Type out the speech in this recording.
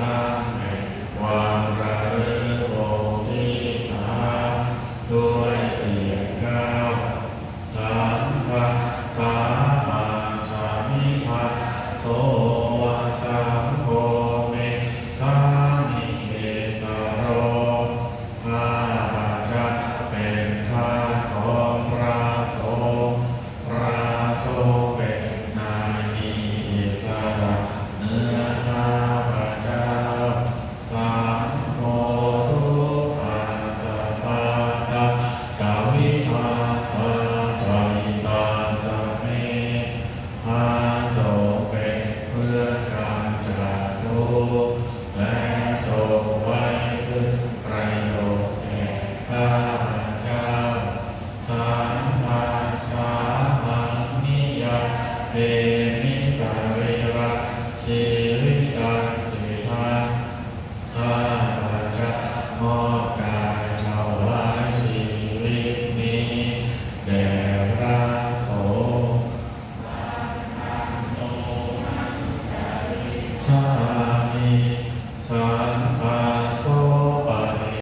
ตั้งแห่งความระลึกองค์ที่สามด้วยเสียงก้าวสังฆัสสาสามิภัสโสสังโฆเมสามิเกสโรข้าพเจ้าเป็นทาสของพระสงฆ์พระสงฆ์เป็นนายมีอิสระเหนือข้าพเจ้าสังโฆทุกขัสสะปาตะกาวิภัตตาจาริตาสะเมพระสงฆ์เป็นเพื่อนกันจากทุกข์และทรงไว้ซึ่งประโยชน์แก่ข้าพเจ้าสัมมาสามังนิยเต